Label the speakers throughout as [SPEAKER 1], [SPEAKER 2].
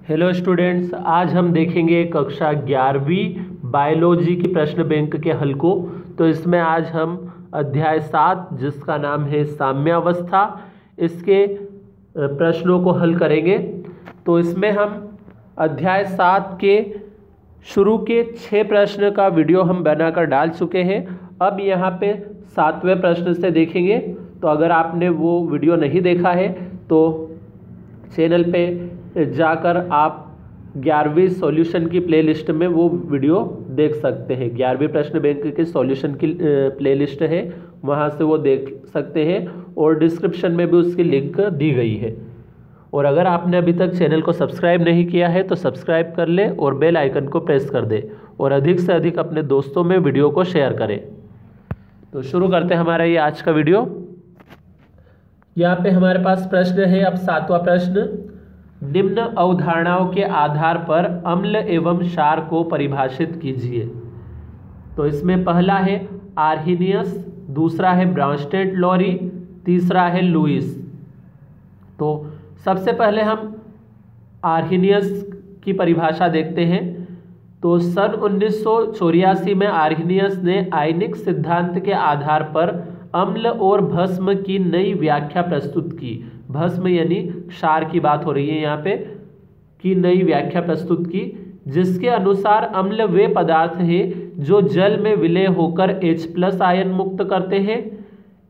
[SPEAKER 1] Hello students, आज हम देखेंगे कक्षा 11वीं बायोलॉजी की प्रश्न बैंक के हल को। तो इसमें आज हम अध्याय 7 जिसका नाम है साम्यावस्था, इसके प्रश्नों को हल करेंगे। तो इसमें हम अध्याय 7 के शुरू के 6 प्रश्न का वीडियो हम बनाकर डाल चुके हैं। अब यहाँ पे 7वें प्रश्न से देखेंगे। तो अगर आपने वो वीडियो नहीं देखा है तो चैनल पे जाकर आप 11वीं सॉल्यूशन की प्लेलिस्ट में वो वीडियो देख सकते हैं। 11वीं प्रश्न बैंक के सॉल्यूशन की प्लेलिस्ट है, वहाँ से वो देख सकते हैं और डिस्क्रिप्शन में भी उसकी लिंक दी गई है। और अगर आपने अभी तक चैनल को सब्सक्राइब नहीं किया है तो सब्सक्राइब कर ले और बेल आइकन को प्रेस कर दे और अधिक से अधिक अपने दोस्तों में वीडियो को शेयर करें। तो शुरू करते हैं हमारा ये आज का वीडियो। यहाँ पे हमारे पास प्रश्न है अब 7वां प्रश्न, निम्न अवधारणाओं के आधार पर अम्ल एवं क्षार को परिभाषित कीजिए। तो इसमें पहला है आर्हेनियस, दूसरा है ब्राउनस्टेड-लॉरी, तीसरा है लुईस। तो सबसे पहले हम आर्हेनियस की परिभाषा देखते हैं। तो सन 1984 में आर्हेनियस ने आयनिक सिद्धांत के आधार पर अम्ल और भस्म की नई व्याख्या प्रस्तुत की। भस्म यानी क्षार की बात हो रही है यहाँ पे, की नई व्याख्या प्रस्तुत की, जिसके अनुसार अम्ल वे पदार्थ हैं जो जल में विलय होकर H+ आयन मुक्त करते हैं।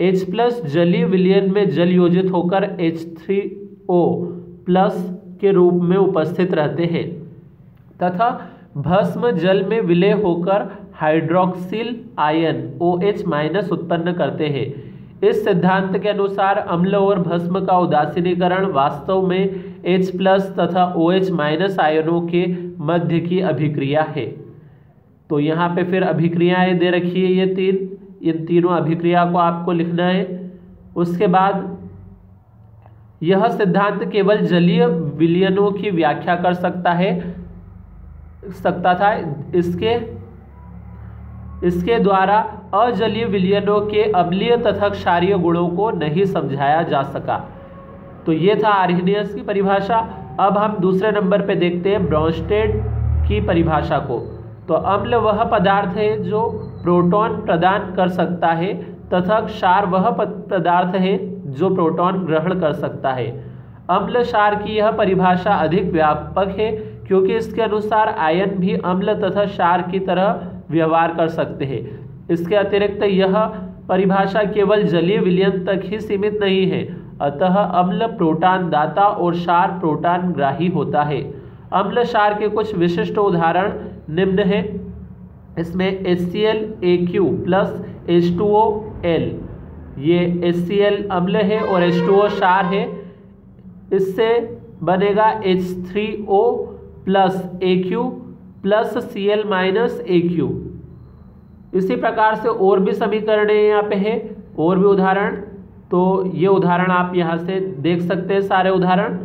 [SPEAKER 1] H+ जलीय विलयन में जल योजित होकर H3O+ के रूप में उपस्थित रहते हैं तथा भस्म जल में विलय होकर हाइड्रोक्सिल आयन OH- उत्पन्न करते हैं। इस सिद्धांत के अनुसार अम्ल और भस्म का उदासीनीकरण वास्तव में H+ तथा OH- आयनों के मध्य की अभिक्रिया है। तो यहाँ पे फिर अभिक्रियाएं दे रखी है ये इन तीनों अभिक्रिया को आपको लिखना है। उसके बाद यह सिद्धांत केवल जलीय विलयनों की व्याख्या कर सकता था। इसके द्वारा अजलीय विलयनों के अम्लीय तथा क्षारीय गुणों को नहीं समझाया जा सका। तो ये था आर्हेनियस की परिभाषा। अब हम दूसरे नंबर पे देखते हैं ब्राउनस्टेड की परिभाषा को। तो अम्ल वह पदार्थ है जो प्रोटॉन प्रदान कर सकता है तथा क्षार वह पदार्थ है जो प्रोटॉन ग्रहण कर सकता है। अम्ल क्षार की यह परिभाषा अधिक व्यापक है क्योंकि इसके अनुसार आयन भी अम्ल तथा क्षार की तरह व्यवहार कर सकते हैं। इसके अतिरिक्त यह परिभाषा केवल जलीय विलयन तक ही सीमित नहीं है, अतः अम्ल प्रोटॉन दाता और क्षार प्रोटॉन ग्राही होता है। अम्ल क्षार के कुछ विशिष्ट उदाहरण निम्न हैं। इसमें HCl AQ प्लस H2OL, ये HCl अम्ल है और H2O क्षार है। इससे बनेगा H3O plus AQ plus Cl minus AQ। इसी प्रकार से और भी समीकरण यहाँ पे है, और भी उदाहरण। तो ये उदाहरण आप यहाँ से देख सकते हैं सारे उदाहरण।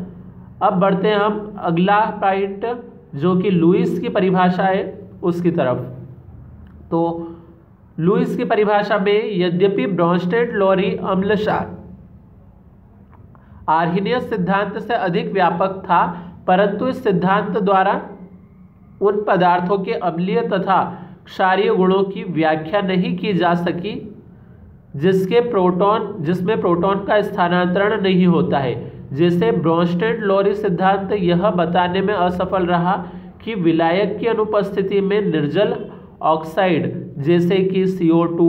[SPEAKER 1] अब बढ़ते हैं हम अगला पॉइंट जो कि लुईस की परिभाषा है उसकी तरफ। तो लुईस की परिभाषा में यद्यपि ब्राउनस्टेड-लॉरी अम्ल क्षार आर्हेनियस सिद्धांत से अधिक व्यापक था, परंतु इस सिद्धांत द्वारा उन पदार्थों के अम्लीय तथा क्षारीय गुणों की व्याख्या नहीं की जा सकी जिसमें प्रोटॉन का स्थानांतरण नहीं होता है। जैसे ब्राउनस्टेड-लॉरी सिद्धांत यह बताने में असफल रहा कि विलायक की अनुपस्थिति में निर्जल ऑक्साइड जैसे कि CO2,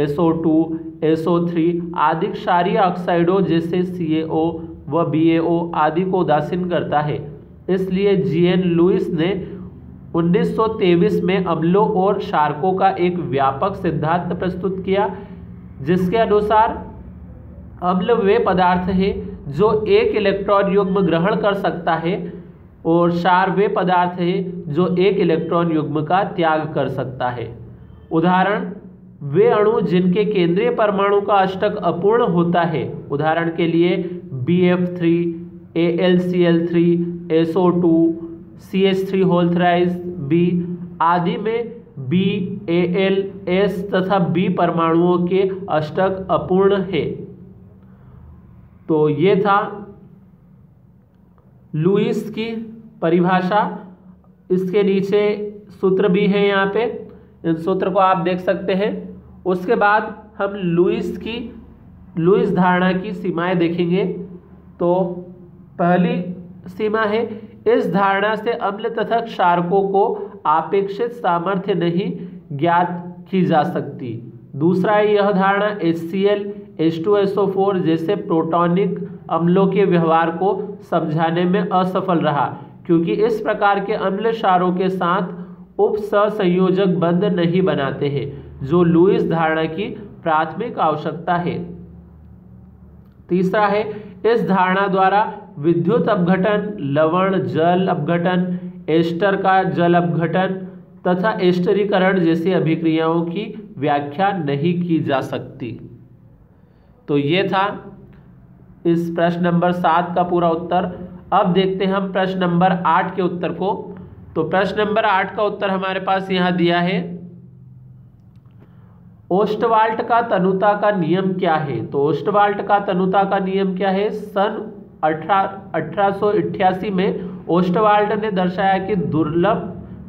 [SPEAKER 1] SO2, SO3 आदि क्षारीय ऑक्साइडों जैसे CaO व BaO आदि को उदासीन करता है। इसलिए G.N. लुईस ने 1923 में अम्लों और क्षारकों का एक व्यापक सिद्धांत प्रस्तुत किया, जिसके अनुसार अम्ल वे पदार्थ हैं जो एक इलेक्ट्रॉन युग्म ग्रहण कर सकता है और क्षार वे पदार्थ हैं जो एक इलेक्ट्रॉन युग्म का त्याग कर सकता है। उदाहरण, वे अणु जिनके केंद्रीय परमाणु का अष्टक अपूर्ण होता है, उदाहरण के लिए BF3, AlCl3, SO2, CH3 आदि में B, Al, S तथा B परमाणुओं के अष्टक अपूर्ण है। तो ये था लुईस की परिभाषा, इसके नीचे सूत्र भी है यहाँ पे, इन सूत्र को आप देख सकते हैं। उसके बाद हम लुईस धारणा की सीमाएं देखेंगे। तो पहली सीमा है, इस धारणा से अम्ल तथा क्षारकों को आपेक्षित सामर्थ्य नहीं ज्ञात की जा सकती। दूसरा है, यह धारणा HCl, H2SO4 जैसे प्रोटॉनिक अम्लों के व्यवहार को समझाने में असफल रहा, क्योंकि इस प्रकार के अम्ल क्षारों के साथ उपसंयोजक बंध नहीं बनाते हैं, जो लुईस धारणा की प्राथमिक आवश्यकता है। तीसरा है, इस धारणा द्वारा विद्युत अपघटन, लवण जल अपघटन, एस्टर का जल अपघटन तथा एस्टरीकरण जैसी अभिक्रियाओं की व्याख्या नहीं की जा सकती। तो ये था इस प्रश्न नंबर 7 का पूरा उत्तर। अब देखते हैं हम प्रश्न नंबर 8 के उत्तर को। तो प्रश्न नंबर 8 का उत्तर हमारे पास यहाँ दिया है, ओस्टवाल्ट का तनुता का नियम क्या है। तो ओस्टवाल्ट का तनुता का नियम क्या है? सन 1888 में ओस्टवाल्ट ने दर्शाया कि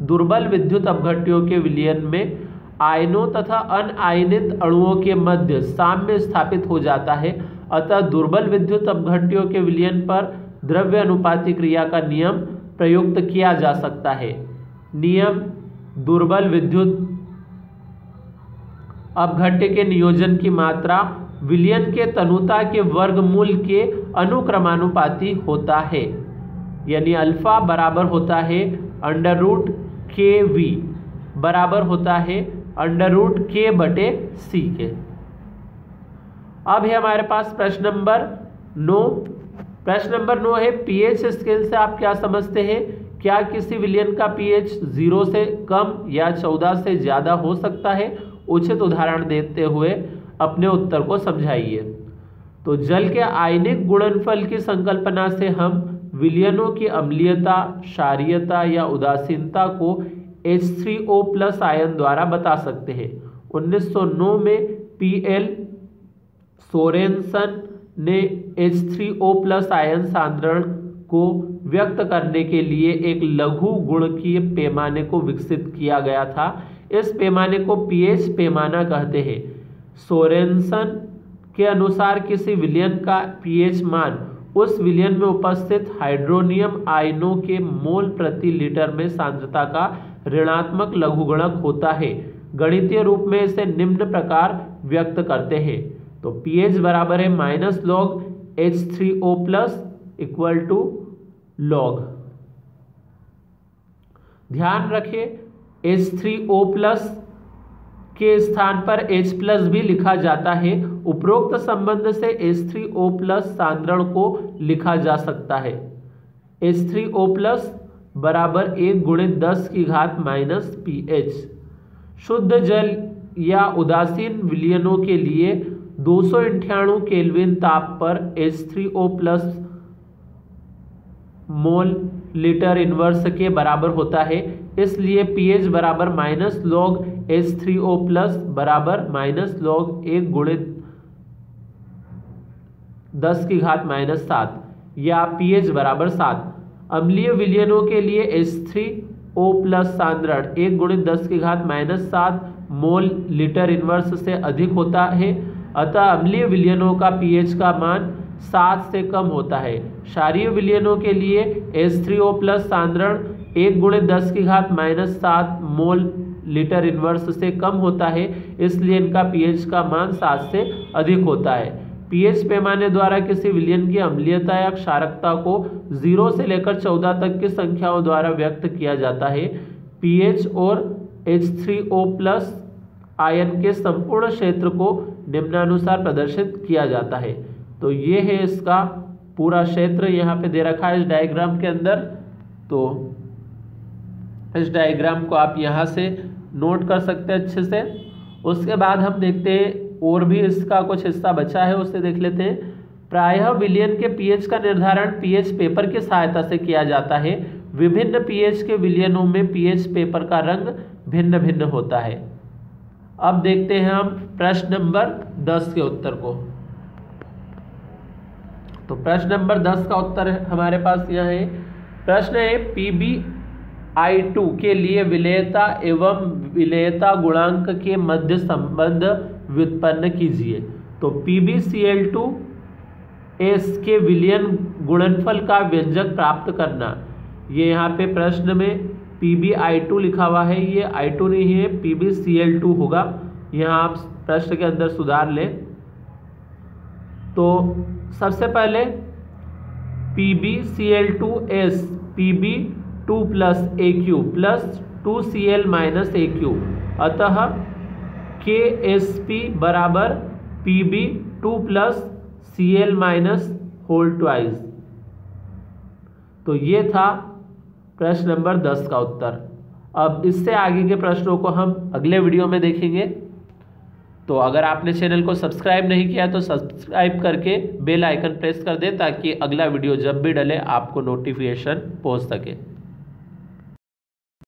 [SPEAKER 1] दुर्बल विद्युत अपघट्यों के विलयन में आयनों तथा अनआयनित अणुओं के मध्य साम्य स्थापित हो जाता है। अतः दुर्बल विद्युत अपघट्यों के विलयन पर द्रव्य अनुपाती क्रिया का नियम प्रयुक्त किया जा सकता है। नियम दुर्बल विद्युत अपघट्य के नियोजन की मात्रा विलयन के तनुता के वर्गमूल के अनुक्रमानुपाती होता है, यानी अल्फा बराबर होता है √kV बराबर होता है √k/c के। अब है हमारे पास प्रश्न नंबर 9। प्रश्न नंबर 9 है, पीएच स्केल से आप क्या समझते हैं? क्या किसी विलयन का पीएच 0 से कम या 14 से ज़्यादा हो सकता है? उचित उदाहरण देते हुए अपने उत्तर को समझाइए। तो जल के आयनिक गुणनफल की संकल्पना से हम विलयनों की अम्लीयता, क्षारीयता या उदासीनता को H3O+ आयन द्वारा बता सकते हैं। 1909 में PL सोरेनसन ने H3O+ आयन सांद्रण को व्यक्त करने के लिए एक लघु गुणकीय पैमाने को विकसित किया गया था। इस पैमाने को पीएच पैमाना कहते हैं। सोरेनसन के अनुसार किसी विलयन का पीएच मान उस विलयन में उपस्थित हाइड्रोनियम आयनों के मोल प्रति लीटर में सांद्रता का ऋणात्मक लघुगणक होता है। गणितीय रूप में इसे निम्न प्रकार व्यक्त करते हैं। तो पीएच बराबर है -log H3O+ equal to log। ध्यान रखें, H3O+ के स्थान पर H+ भी लिखा जाता है। उपरोक्त संबंध से H3O+ सांद्रण को लिखा जा सकता है। H3O+ बराबर 1 × 10⁻⁻ pH। शुद्ध जल या उदासीन विलयनों के लिए 298 केल्विन ताप पर H3O+ मोल लीटर इनवर्स के बराबर होता है। इसलिए pH बराबर -log H3O+ बराबर -log 1 × 10⁻⁷ या pH बराबर 7। अम्लीय विलयनों के लिए H3O+ सांद्रण 1 × 10⁻⁷ मोल लीटर इनवर्स से अधिक होता है। अतः अम्लीय विलयनों का pH का मान 7 से कम होता है। क्षारीय विलयनों के लिए H3O+ सांद्रण 1 × 10⁻⁷ मोल लीटर इनवर्स से कम होता है, इसलिए इनका pH का मान 7 से अधिक होता है। pH पैमाने द्वारा किसी विलयन की अम्लीयता या क्षारकता को 0 से लेकर 14 तक की संख्याओं द्वारा व्यक्त किया जाता है। pH और H3O+ आयन के संपूर्ण क्षेत्र को निम्नानुसार प्रदर्शित किया जाता है। तो ये है इसका पूरा क्षेत्र, यहाँ पे दे रखा है इस डायग्राम के अंदर। तो इस डायग्राम को आप यहाँ से नोट कर सकते हैं अच्छे से। उसके बाद हम देखते हैं और भी इसका कुछ हिस्सा बचा है, उसे देख लेते हैं। प्रायः विलयन के पीएच का निर्धारण पीएच पेपर की सहायता से किया जाता है। विभिन्न पीएच के विलयनों में पीएच पेपर का रंग भिन्न भिन्न होता है। अब देखते हैं हम प्रश्न नंबर 10 के उत्तर को। तो प्रश्न नंबर 10 का उत्तर हमारे पास यह है, प्रश्न है PbI2 के लिए विलेयता एवं विलेयता गुणांक के मध्य संबंध व्युत्पन्न कीजिए। तो PbCl2 के विलयन गुणनफल का व्यंजक प्राप्त करना। ये यहाँ पे प्रश्न में PbI2 लिखा हुआ है, ये I2 नहीं है, PbCl2 होगा। यहाँ आप प्रश्न के अंदर सुधार लें। तो सबसे पहले PbCl2 Pb2 + Aq + 2Cl - Aq, अतः KSP = Pb2 + Cl - whole twice. तो ये था प्रश्न नंबर 10 का उत्तर। अब इससे आगे के प्रश्नों को हम अगले वीडियो में देखेंगे। तो अगर आपने चैनल को सब्सक्राइब नहीं किया तो सब्सक्राइब करके बेल आइकन प्रेस कर दें ताकि अगला वीडियो जब भी डले आपको नोटिफिकेशन पहुंच सके।